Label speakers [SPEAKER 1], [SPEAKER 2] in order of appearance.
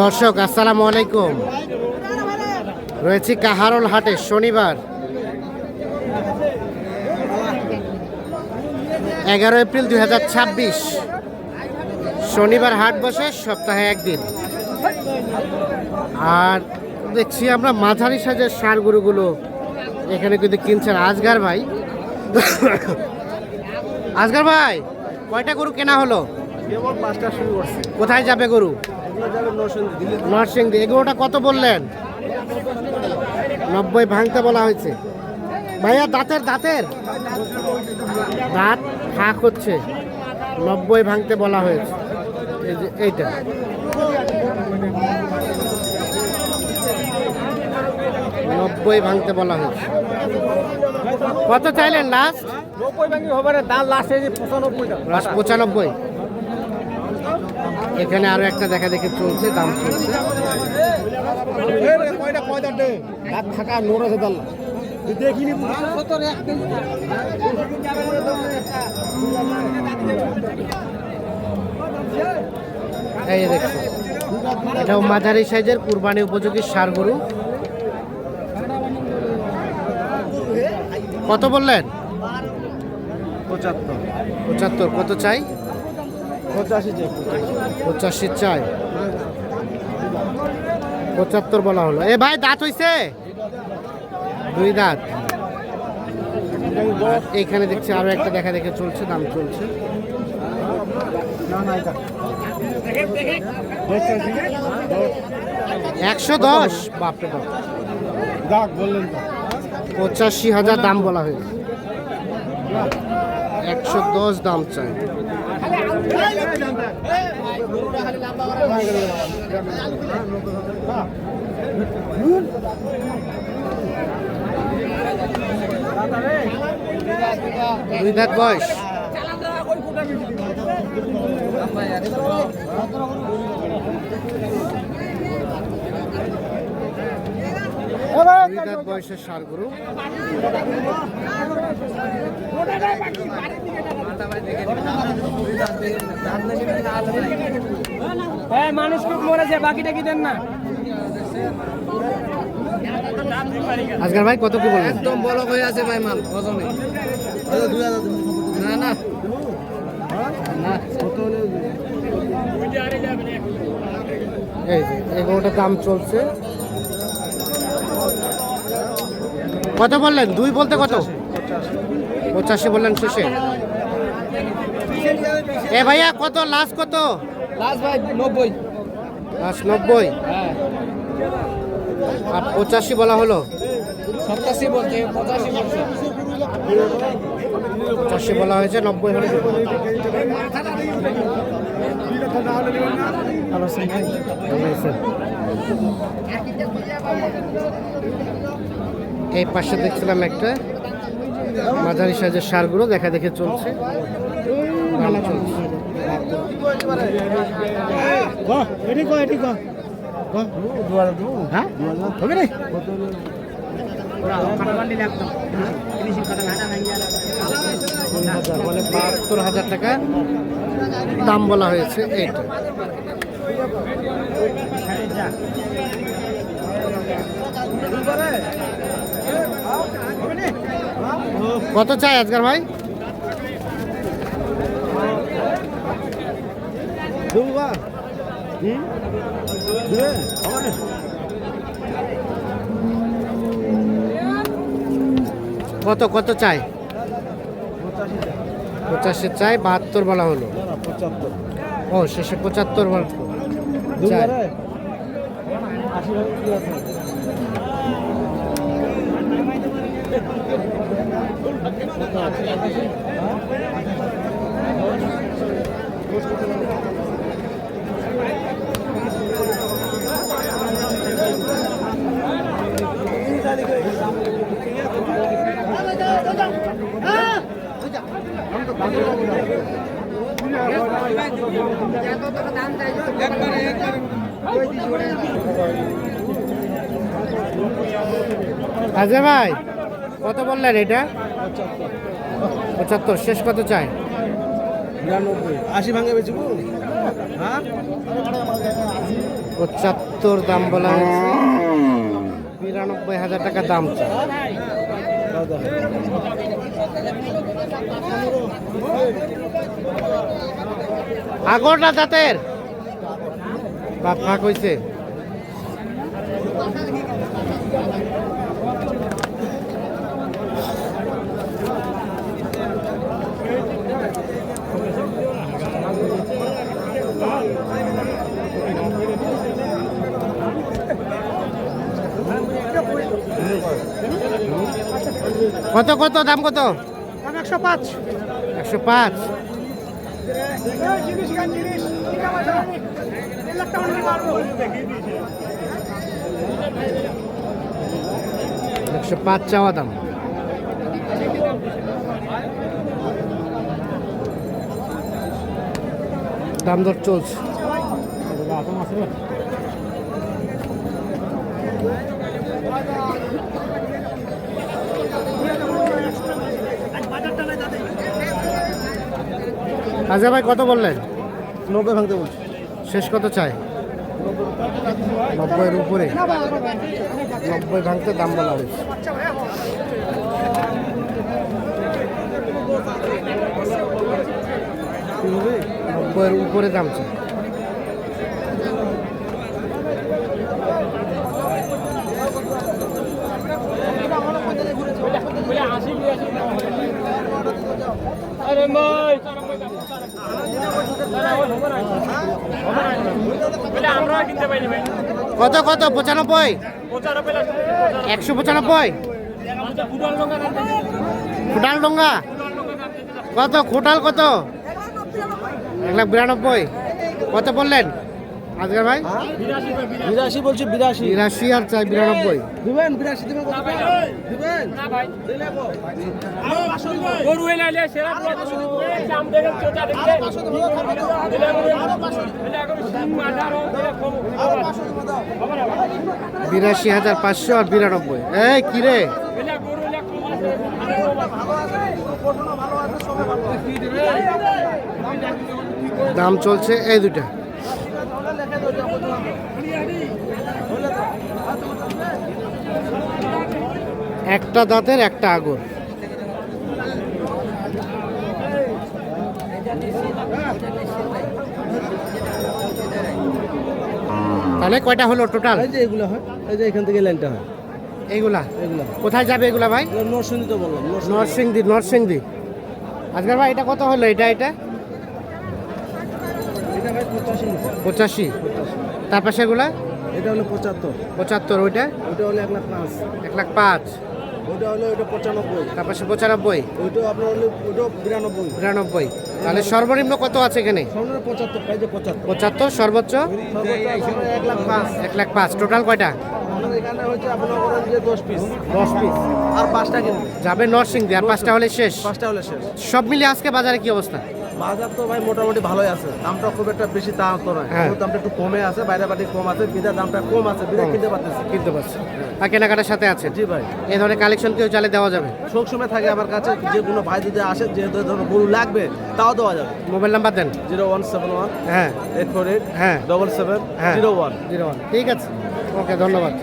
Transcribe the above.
[SPEAKER 1] দর্শক আসসালামু আলাইকুম। রয়েছি কাহারোল হাটে শনিবার 11 এপ্রিল 2026। শনিবার হাট বসে সপ্তাহে একদিন। আর দেখছি আমরা মাঝারি সাইজের ষাঁড় গরুগুলো এখানে কিন্তু কিনছেন আজগার ভাই। আজগার ভাই, কয়টা গরু কেনা হলো?
[SPEAKER 2] কেবল 5টা শুরু করছে।
[SPEAKER 1] কোথায় যাবে গরু?
[SPEAKER 2] এগুলো যাবে
[SPEAKER 1] নরসিংদী। এগুলোটা কত বললেন? 90 ভাঙতে বলা হয়েছে। ভাইয়া দাঁতের দাঁত ফাঁক হচ্ছে, 90 ভাঙতে বলা হয়েছে। এই যে এইটা 90 ভাঙতে বলা হয়েছে। কত চাইলেন লাস্ট?
[SPEAKER 2] 90 ভাঙি হবে না, দাম লাস্ট এই 95 টাকা।
[SPEAKER 1] লাস্ট 95। এখানে আরো একটা দেখা দেখে চলছে, দাম চলছে।
[SPEAKER 2] কয়টা দে দাঁত থাকা নোর আছে দাল দেখিনি
[SPEAKER 1] এই দেখছি, এটাও মাঝারি সাইজের কুরবানি উপযোগী ষাঁড় গরু। কত বললেন? 75। কত চাই? 85 চাই। 75 বলা হলো। এ ভাই, দাঁত হইছে? 2 দাঁত। এখানে দেখছি আরো একটা দেখা দেখে চলছে, দাম চলছে। 110। বাপরে বাপ,
[SPEAKER 2] বললেন
[SPEAKER 1] 85,000 দাম বলা হয়েছে। 110 দাম চাই। দুই দাঁত বয়স। দুই দাঁত বয়সের ষাঁড় গরু।
[SPEAKER 2] মানুষ খুব মরেছে, বাকিটা কি দেন না?
[SPEAKER 1] আজকাল ভাই কত কি বলবেন?
[SPEAKER 2] একদম বড় হয়ে আছে ভাই, মাল ওজনে না না না।
[SPEAKER 1] এই যে এগুলোটার দাম চলছে। কত বললেন? 2 বলতে কত? 85 বললেন শেষে। এ ভাইয়া, কত লাস্ট? কত
[SPEAKER 2] লাস্ট ভাই? 90।
[SPEAKER 1] লাস্ট 90।
[SPEAKER 2] হ্যাঁ,
[SPEAKER 1] আর 85 বলা হলো।
[SPEAKER 2] 87 বলছে, 85 বলছে।
[SPEAKER 1] 85 বলা হয়েছে, 90 হলে দেবো। এই পাশে দেখছিলাম একটা মাঝারি সাইজের ষাঁড়গুলো দেখা দেখে চলছে, দাম চলছে। হ্যাঁ, হবে রে। মানে 72,000 টাকা দাম বলা হয়েছে। এইটা কত চাই আজকাল ভাই? কত কত চাই? 85 চাই। 72 বলা হলো। ও, শেষে 75 বলা চাই। আজকে ভাই কত বললেন এটা? 75। শেষ কত চাই?
[SPEAKER 2] 92 80 ভাঙে বেচবো। হ্যাঁ
[SPEAKER 1] 75 দাম বলা হয়েছে, 92,000 টাকা দাম চাই। আগর না দাঁতের দাঁত ফাঁক হয়েছে। কত কত দাম কত?
[SPEAKER 2] 105।
[SPEAKER 1] 105। একশো পাঁচ চাওয়া দাম। দাম দর চলছে। আচ্ছা ভাই কত বললেন?
[SPEAKER 2] 90 ভাঙতে বলছি।
[SPEAKER 1] শেষ কত চাই? 90-এর উপরে। 90 ভাঙতে দাম বলা হয়েছে। নব্বইয়ের উপরে দাম চাই। কত কত? 95? 195? খোটাল ডোঙ্গা কত? খোটাল কত? 192? কত বললেন আজকের ভাই?
[SPEAKER 2] 82 বলছি।
[SPEAKER 1] 82 আর চাই 92।
[SPEAKER 2] দিবেন 82 দিবেন কত টাকা? দিবেন না ভাই দিলে কো গরু এলাইলে সেরা দাম দেখেন চোটা দেখলে দিলে আরো 500 দিলে এখন সিং মাদার দিলে কম
[SPEAKER 1] 82,500 আর 92। এই কি রে?
[SPEAKER 2] এলা গরু এলা কম আছে ভালো আছে পটনা ভালো আছে সবে ভালো কি দিবে
[SPEAKER 1] দাম চলছে এই দুটা। একটা দাঁতের একটা আগর। তাহলে কয়টা হলো টোটাল?
[SPEAKER 2] এই যে এগুলো হয়, এই যে এখান থেকে লাইনটা হয়
[SPEAKER 1] এইগুলা
[SPEAKER 2] এগুলো
[SPEAKER 1] কোথায় যাবে এগুলা ভাই?
[SPEAKER 2] নরসিংদী তো বললাম
[SPEAKER 1] নরসিংদী। আজকের ভাই এটা কত হলো? এটা
[SPEAKER 2] এটা ভাই
[SPEAKER 1] 85। তার পাশে এগুলা?
[SPEAKER 2] এটা হলো 75।
[SPEAKER 1] 75। ওইটা
[SPEAKER 2] ওটা হলো 105।
[SPEAKER 1] 105।
[SPEAKER 2] ওটা হলো এটা 95।
[SPEAKER 1] তার পাশে 95।
[SPEAKER 2] ওইটা আপনার হলো ওটা 92।
[SPEAKER 1] 92। তাহলে সর্বনিম্ন কত আছে এখানে?
[SPEAKER 2] সামনে 75 পাই যে 75।
[SPEAKER 1] 75 সর্বোচ্চ?
[SPEAKER 2] সর্বোচ্চ 105।
[SPEAKER 1] 105। টোটাল কয়টা?
[SPEAKER 2] আমাদের এখানে হচ্ছে আপনার করেন যে 10 পিস
[SPEAKER 1] 10 পিস
[SPEAKER 2] আর 5টা কিনবে।
[SPEAKER 1] যাবে নরসিংদী, আর 5টা হলে শেষ।
[SPEAKER 2] 5টা হলে শেষ।
[SPEAKER 1] সব মিলিয়ে আজকে বাজারে কি অবস্থা?
[SPEAKER 2] বাজার তো ভাই মোটামুটি ভালোই আছে, দামটা খুব একটা বেশি তা তো নয়।
[SPEAKER 1] হ্যাঁ।
[SPEAKER 2] দামটা একটু কমে আছে, বাইরে বাড়ি কম আছে, বিদার দামটা কম আছে, বিদার কিনতে পারতেছে।
[SPEAKER 1] কিনতে পারছি আর কেনাকাটার সাথে আছে।
[SPEAKER 2] জি ভাই,
[SPEAKER 1] এই ধরনের কালেকশন কেউ চালে দেওয়া যাবে?
[SPEAKER 2] সব সময় থাকে আমার কাছে, যে কোনো ভাই যদি আসে যে ধরনের গরু লাগবে তাও দেওয়া যাবে।
[SPEAKER 1] মোবাইল নাম্বার দেন।
[SPEAKER 2] 0171
[SPEAKER 1] হ্যাঁ
[SPEAKER 2] 848
[SPEAKER 1] হ্যাঁ
[SPEAKER 2] 77
[SPEAKER 1] হ্যাঁ
[SPEAKER 2] 01।
[SPEAKER 1] 01। ঠিক আছে, ওকে, ধন্যবাদ।